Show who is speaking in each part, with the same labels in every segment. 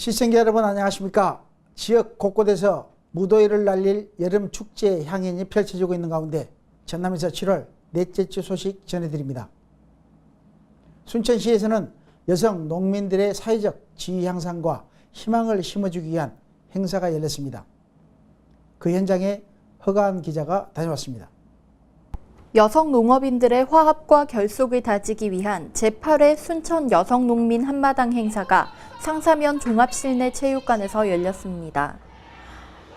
Speaker 1: 시청자 여러분 안녕하십니까. 지역 곳곳에서 무더위를 날릴 여름 축제 향연이 펼쳐지고 있는 가운데 전남에서 7월 넷째 주 소식 전해드립니다. 순천시에서는 여성 농민들의 사회적 지위 향상과 희망을 심어주기 위한 행사가 열렸습니다. 그 현장에 허가한 기자가 다녀왔습니다.
Speaker 2: 여성 농업인들의 화합과 결속을 다지기 위한 제8회 순천 여성농민 한마당 행사가 상사면 종합실내체육관에서 열렸습니다.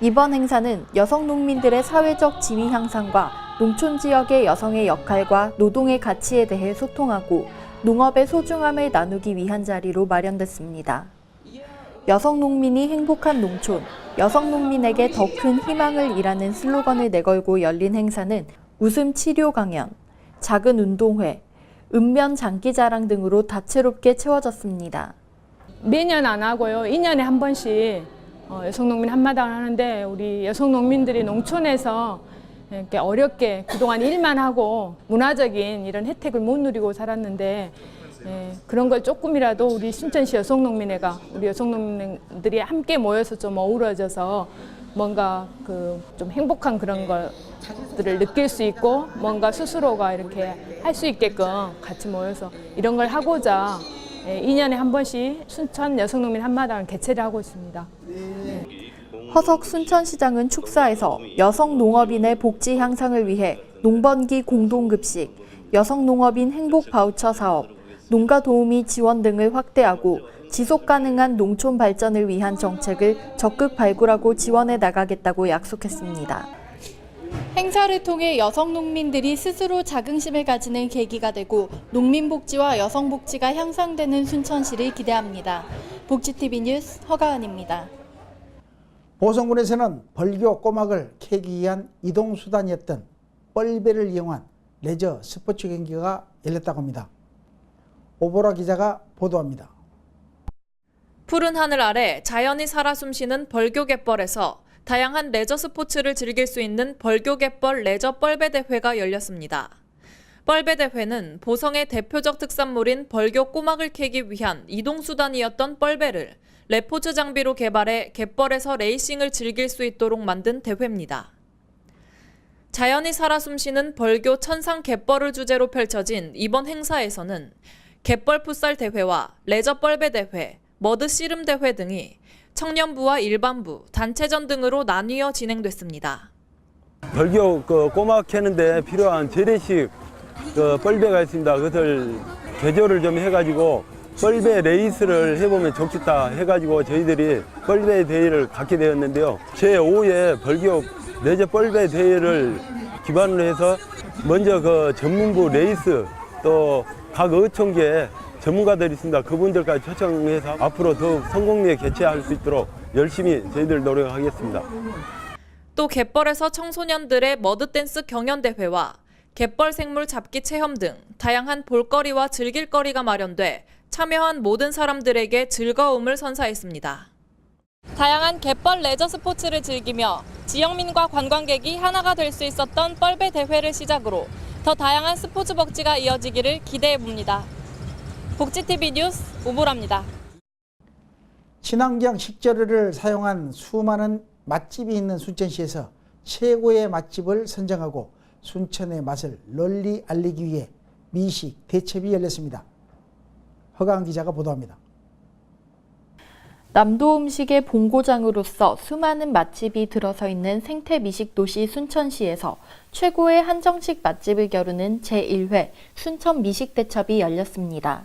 Speaker 2: 이번 행사는 여성 농민들의 사회적 지위 향상과 농촌 지역의 여성의 역할과 노동의 가치에 대해 소통하고 농업의 소중함을 나누기 위한 자리로 마련됐습니다. 여성 농민이 행복한 농촌, 여성 농민에게 더 큰 희망을 이라는 슬로건을 내걸고 열린 행사는 웃음 치료 강연, 작은 운동회, 읍면 장기자랑 등으로 다채롭게 채워졌습니다.
Speaker 3: 매년 안 하고요. 2년에 한 번씩 여성농민 한마당을 하는데 우리 여성농민들이 농촌에서 이렇게 어렵게 그동안 일만 하고 문화적인 이런 혜택을 못 누리고 살았는데 그런 걸 조금이라도 우리 순천시 여성농민회가 우리 여성농민들이 함께 모여서 좀 어우러져서 뭔가 좀 행복한 그런 것들을 느낄 수 있고 뭔가 스스로가 이렇게 할 수 있게끔 같이 모여서 이런 걸 하고자 2년에 한 번씩 순천 여성농민 한마당을 개최를 하고 있습니다.
Speaker 2: 허석 순천시장은 축사에서 여성 농업인의 복지 향상을 위해 농번기 공동급식, 여성 농업인 행복 바우처 사업, 농가 도우미 지원 등을 확대하고 지속 가능한 농촌 발전을 위한 정책을 적극 발굴하고 지원해 나가겠다고 약속했습니다. 행사를 통해 여성 농민들이 스스로 자긍심을 가지는 계기가 되고 농민 복지와 여성 복지가 향상되는 순천시를 기대합니다. 복지TV 뉴스 허가은입니다.
Speaker 1: 보성군에서는 벌교 꼬막을 캐기 위한 이동수단이었던 뻘배를 이용한 레저 스포츠 경기가 열렸다고 합니다. 오보라 기자가 보도합니다.
Speaker 4: 푸른 하늘 아래 자연이 살아 숨쉬는 벌교갯벌에서 다양한 레저 스포츠를 즐길 수 있는 벌교갯벌 레저 뻘배 대회가 열렸습니다. 뻘배 대회는 보성의 대표적 특산물인 벌교 꼬막을 캐기 위한 이동수단이었던 뻘배를 레포츠 장비로 개발해 갯벌에서 레이싱을 즐길 수 있도록 만든 대회입니다. 자연이 살아 숨쉬는 벌교 천상 갯벌을 주제로 펼쳐진 이번 행사에서는 갯벌 풋살 대회와 레저 뻘배 대회, 머드 씨름 대회 등이 청년부와 일반부, 단체전 등으로 나뉘어 진행됐습니다.
Speaker 5: 벌교 꼬막 캐는데 필요한 재래식 뻘배가 있습니다. 그것을 개조를 좀 해가지고 뻘배 레이스를 해보면 좋겠다 해가지고 저희들이 뻘배 대회를 갖게 되었는데요. 제5회 벌교 레저 뻘배 대회를 기반으로 해서 먼저 전문부 레이스 또 각 어촌계 전문가들이 있습니다. 그분들까지 초청해서 앞으로 더욱 성공리에 개최할 수 있도록 열심히 저희들 노력하겠습니다.
Speaker 4: 또 갯벌에서 청소년들의 머드댄스 경연대회와 갯벌 생물 잡기 체험 등 다양한 볼거리와 즐길거리가 마련돼 참여한 모든 사람들에게 즐거움을 선사했습니다. 다양한 갯벌 레저 스포츠를 즐기며 지역민과 관광객이 하나가 될 수 있었던 뻘배 대회를 시작으로 더 다양한 스포츠 복지가 이어지기를 기대해봅니다. 복지TV 뉴스 오보라입니다.
Speaker 1: 친환경 식재료를 사용한 수많은 맛집이 있는 순천시에서 최고의 맛집을 선정하고 순천의 맛을 널리 알리기 위해 미식 대첩이 열렸습니다. 허가한 기자가 보도합니다.
Speaker 2: 남도 음식의 본고장으로서 수많은 맛집이 들어서 있는 생태 미식 도시 순천시에서 최고의 한정식 맛집을 겨루는 제1회 순천 미식 대첩이 열렸습니다.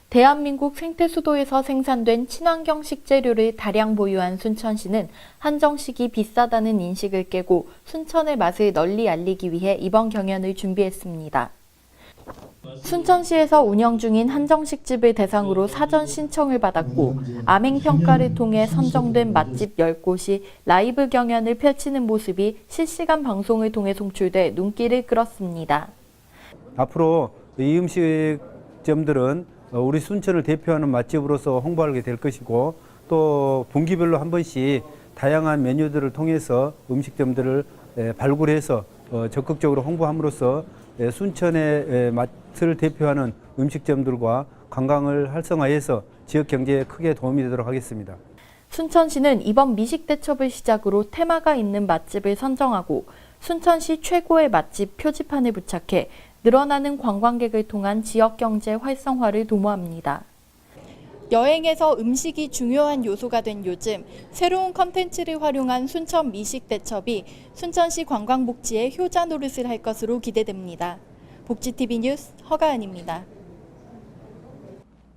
Speaker 2: 대한민국 생태 수도에서 생산된 친환경 식재료를 다량 보유한 순천시는 한정식이 비싸다는 인식을 깨고 순천의 맛을 널리 알리기 위해 이번 경연을 준비했습니다. 순천시에서 운영 중인 한정식집을 대상으로 사전 신청을 받았고 암행평가를 통해 선정된 맛집 10곳이 라이브 경연을 펼치는 모습이 실시간 방송을 통해 송출돼 눈길을 끌었습니다.
Speaker 6: 앞으로 이 음식점들은 우리 순천을 대표하는 맛집으로서 홍보하게 될 것이고 또 분기별로 한 번씩 다양한 메뉴들을 통해서 음식점들을 발굴해서 적극적으로 홍보함으로써 순천의 맛을 대표하는 음식점들과 관광을 활성화해서 지역 경제에 크게 도움이 되도록 하겠습니다.
Speaker 2: 순천시는 이번 미식대첩을 시작으로 테마가 있는 맛집을 선정하고 순천시 최고의 맛집 표지판을 부착해 늘어나는 관광객을 통한 지역경제 활성화를 도모합니다. 여행에서 음식이 중요한 요소가 된 요즘, 새로운 컨텐츠를 활용한 순천 미식대첩이 순천시 관광복지에 효자 노릇을 할 것으로 기대됩니다. 복지TV 뉴스 허가은입니다.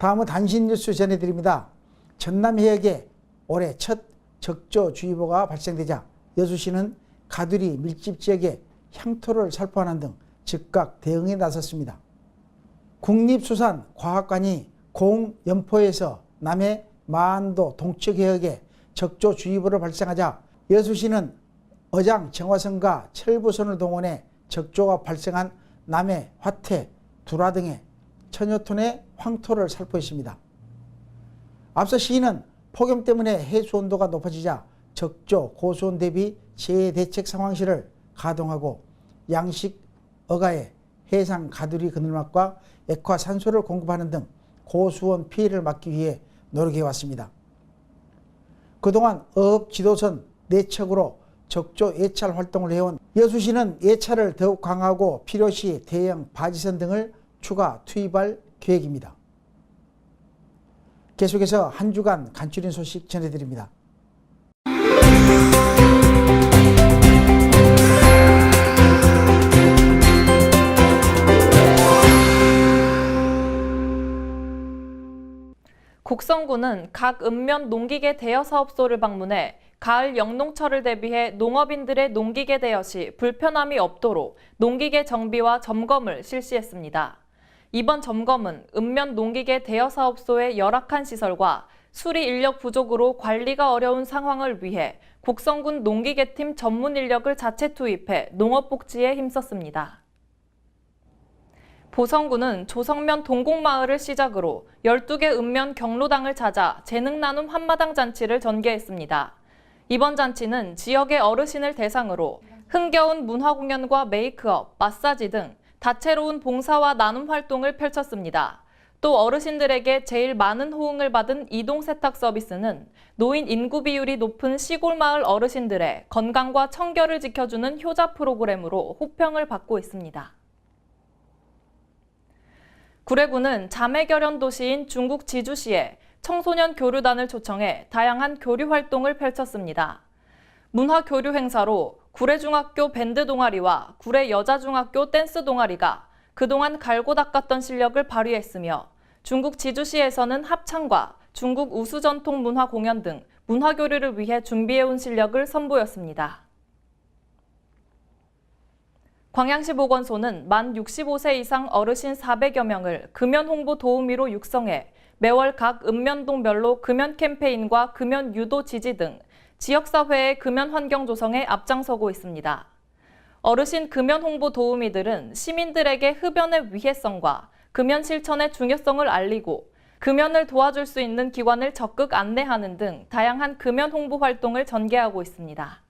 Speaker 1: 다음은 단신 뉴스 전해드립니다. 전남 해역에 올해 첫 적조주의보가 발생되자 여수시는 가두리 밀집 지역에 향토를 살포하는 등 즉각 대응에 나섰습니다. 국립수산과학관이 공연포에서 남해 마안도 동쪽 해역에 적조주의보를 발생하자 여수시는 어장 정화선과 철부선을 동원해 적조가 발생한 남해, 화태, 두라 등의 천여 톤의 황토를 살포했습니다. 앞서 시는 폭염 때문에 해수 온도가 높아지자 적조, 고수온 대비 재대책 상황실을 가동하고 양식 어가에 해상 가두리 그늘막과 액화 산소를 공급하는 등 고수온 피해를 막기 위해 노력해왔습니다. 그동안 어업 지도선 4척으로 적조 예찰 활동을 해온 여수시는 예찰을 더욱 강화하고 필요시 대형 바지선 등을 추가 투입할 계획입니다. 계속해서 한 주간 간추린 소식 전해드립니다.
Speaker 4: 곡성군은 각 읍면 농기계 대여 사업소를 방문해 가을 영농철을 대비해 농업인들의 농기계 대여 시 불편함이 없도록 농기계 정비와 점검을 실시했습니다. 이번 점검은 읍면 농기계 대여 사업소의 열악한 시설과 수리 인력 부족으로 관리가 어려운 상황을 위해 곡성군 농기계팀 전문 인력을 자체 투입해 농업복지에 힘썼습니다. 보성군은 조성면 동곡마을을 시작으로 12개 읍면 경로당을 찾아 재능 나눔 한마당 잔치를 전개했습니다. 이번 잔치는 지역의 어르신을 대상으로 흥겨운 문화공연과 메이크업, 마사지 등 다채로운 봉사와 나눔 활동을 펼쳤습니다. 또 어르신들에게 제일 많은 호응을 받은 이동세탁 서비스는 노인 인구 비율이 높은 시골 마을 어르신들의 건강과 청결을 지켜주는 효자 프로그램으로 호평을 받고 있습니다. 구례군은 자매결연 도시인 중국 지주시에 청소년 교류단을 초청해 다양한 교류 활동을 펼쳤습니다. 문화교류 행사로 구례중학교 밴드 동아리와 구례여자중학교 댄스 동아리가 그동안 갈고 닦았던 실력을 발휘했으며 중국 지주시에서는 합창과 중국 우수전통 문화 공연 등 문화교류를 위해 준비해온 실력을 선보였습니다. 광양시 보건소는 만 65세 이상 어르신 400여 명을 금연 홍보 도우미로 육성해 매월 각 읍면동별로 금연 캠페인과 금연 유도 지지 등 지역사회의 금연 환경 조성에 앞장서고 있습니다. 어르신 금연 홍보 도우미들은 시민들에게 흡연의 위해성과 금연 실천의 중요성을 알리고 금연을 도와줄 수 있는 기관을 적극 안내하는 등 다양한 금연 홍보 활동을 전개하고 있습니다.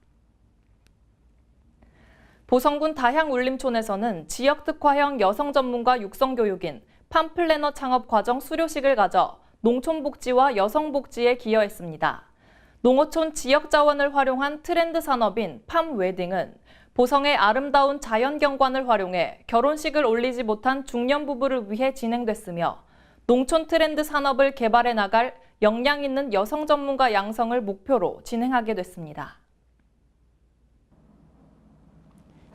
Speaker 4: 보성군 다향울림촌에서는 지역특화형 여성 전문가 육성 교육인 팜플래너 창업 과정 수료식을 가져 농촌복지와 여성복지에 기여했습니다. 농어촌 지역 자원을 활용한 트렌드 산업인 팜웨딩은 보성의 아름다운 자연 경관을 활용해 결혼식을 올리지 못한 중년 부부를 위해 진행됐으며 농촌 트렌드 산업을 개발해 나갈 역량 있는 여성 전문가 양성을 목표로 진행하게 됐습니다.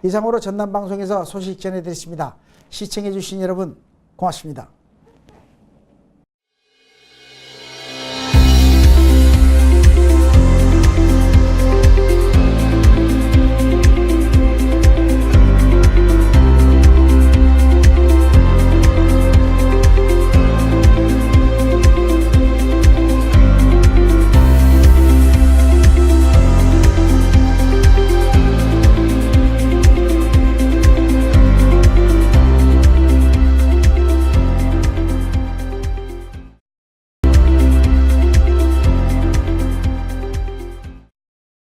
Speaker 1: 이상으로 전남방송에서 소식 전해드렸습니다. 시청해주신 여러분 고맙습니다.